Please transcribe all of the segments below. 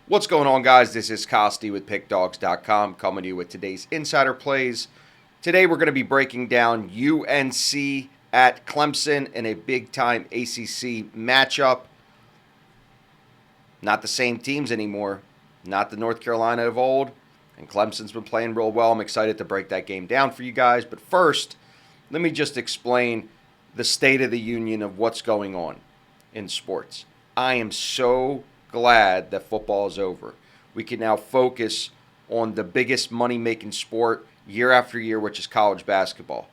What's going on, guys? This is Costi with PickDawgz.com coming to you with today's Insider Plays. Today we're going to be breaking down UNC at Clemson in a big-time ACC matchup. Not the same teams anymore. Not the North Carolina of old. And Clemson's been playing real well. I'm excited to break that game down for you guys. But first, let me just explain the state of the union of what's going on in sports. I am so glad that football is over. We can now focus on the biggest money-making sport year after year, which is college basketball.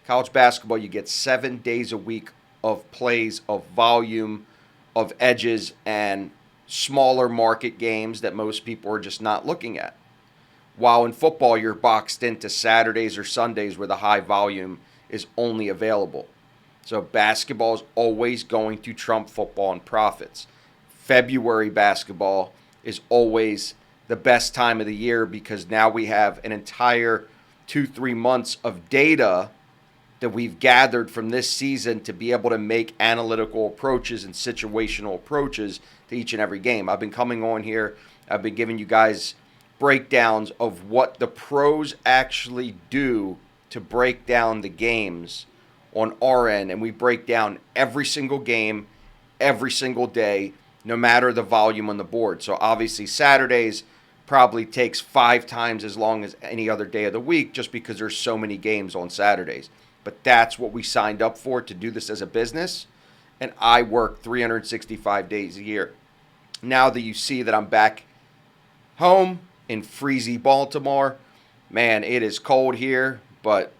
College basketball, you get 7 days a week of plays, of volume, of edges, and smaller market games that most people are just not looking at. While in football, you're boxed into Saturdays or Sundays where the high volume is only available. So basketball is always going to trump football in profits. February basketball is always the best time of the year because now we have an entire 2-3 months of data that we've gathered from this season to be able to make analytical approaches and situational approaches to each and every game. I've been coming on here. I've been giving you guys breakdowns of what the pros actually do to break down the games on our end. And we break down every single game, every single day, no matter the volume on the board. So obviously Saturdays probably takes 5 times as long as any other day of the week just because there's so many games on Saturdays. But that's what we signed up for, to do this as a business. And I work 365 days a year. Now that you see that I'm back home in freezy Baltimore, man, it is cold here, but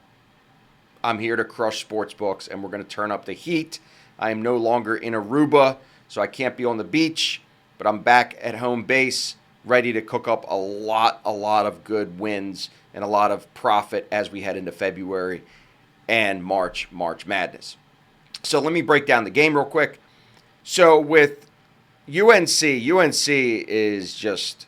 I'm here to crush sports books, and we're going to turn up the heat. I am no longer in Aruba, so I can't be on the beach, but I'm back at home base, ready to cook up a lot of good wins and a lot of profit as we head into February and March Madness. So let me break down the game real quick. So with UNC is just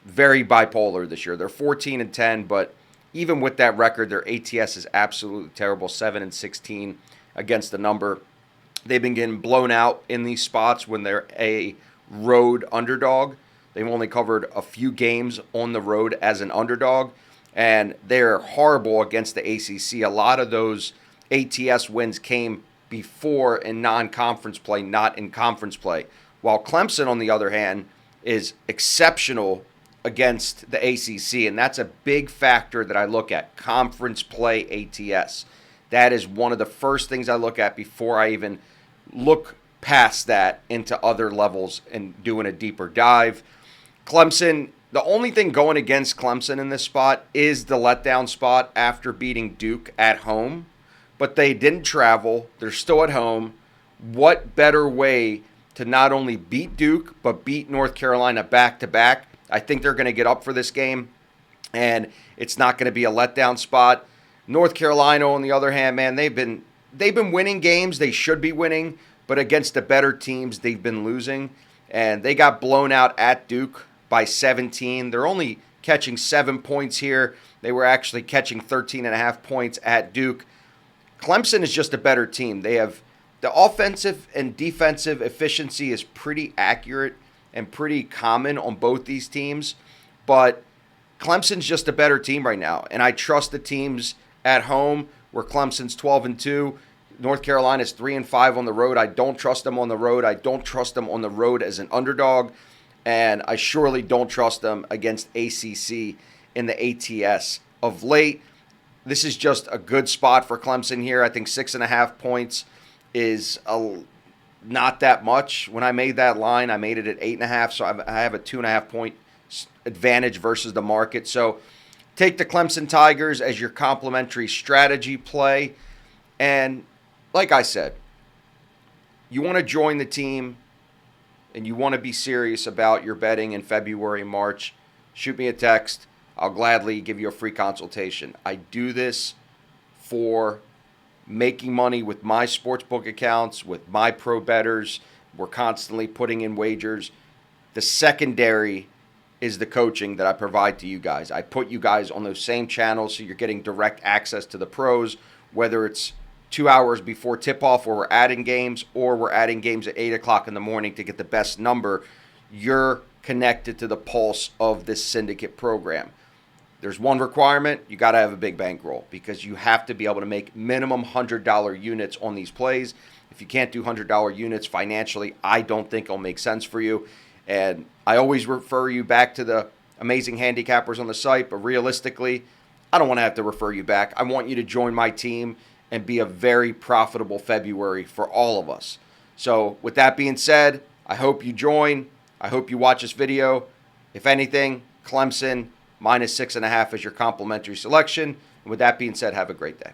very bipolar this year. They're 14-10, but even with that record, their ATS is absolutely terrible, 7-16 against the number. They've been getting blown out in these spots when they're a road underdog. They've only covered a few games on the road as an underdog, and they're horrible against the ACC. A lot of those ATS wins came before in non-conference play, not in conference play. While Clemson, on the other hand, is exceptional against the ACC, and that's a big factor that I look at, conference play ATS. That is one of the first things I look at before I even look past that into other levels and doing a deeper dive. Clemson, the only thing going against Clemson in this spot is the letdown spot after beating Duke at home. But they didn't travel. They're still at home. What better way to not only beat Duke, but beat North Carolina back-to-back? I think they're going to get up for this game, and it's not going to be a letdown spot. North Carolina, on the other hand, man, they've been winning games they should be winning, but against the better teams, they've been losing. And they got blown out at Duke by 17. They're only catching 7 points here. They were actually catching 13.5 points at Duke. Clemson is just a better team. They have the offensive and defensive efficiency is pretty accurate and pretty common on both these teams, but Clemson's just a better team right now, and I trust the teams at home where Clemson's 12-2. North Carolina's 3-5 on the road. I don't trust them on the road. I don't trust them on the road as an underdog, and I surely don't trust them against ACC in the ATS of late. This is just a good spot for Clemson here. I think 6.5 points is not that much. When I made that line, I made it at 8.5, so I have a 2.5 point advantage versus the market. So take the Clemson Tigers as your complimentary strategy play. And like I said, you want to join the team and you want to be serious about your betting in February, March, shoot me a text. I'll gladly give you a free consultation. I do this for making money with my sportsbook accounts, with my pro bettors. We're constantly putting in wagers. The secondary is the coaching that I provide to you guys. I put you guys on those same channels so you're getting direct access to the pros, whether it's 2 hours before tip-off where we're adding games or we're adding games at 8 o'clock in the morning to get the best number. You're connected to the pulse of this syndicate program. There's one requirement: you got to have a big bankroll, because you have to be able to make minimum $100 units on these plays. If you can't do $100 units financially, I don't think it'll make sense for you. And I always refer you back to the amazing handicappers on the site, but realistically, I don't want to have to refer you back. I want you to join my team and be a very profitable February for all of us. So with that being said, I hope you join. I hope you watch this video. If anything, Clemson -6.5 is your complimentary selection. And with that being said, have a great day.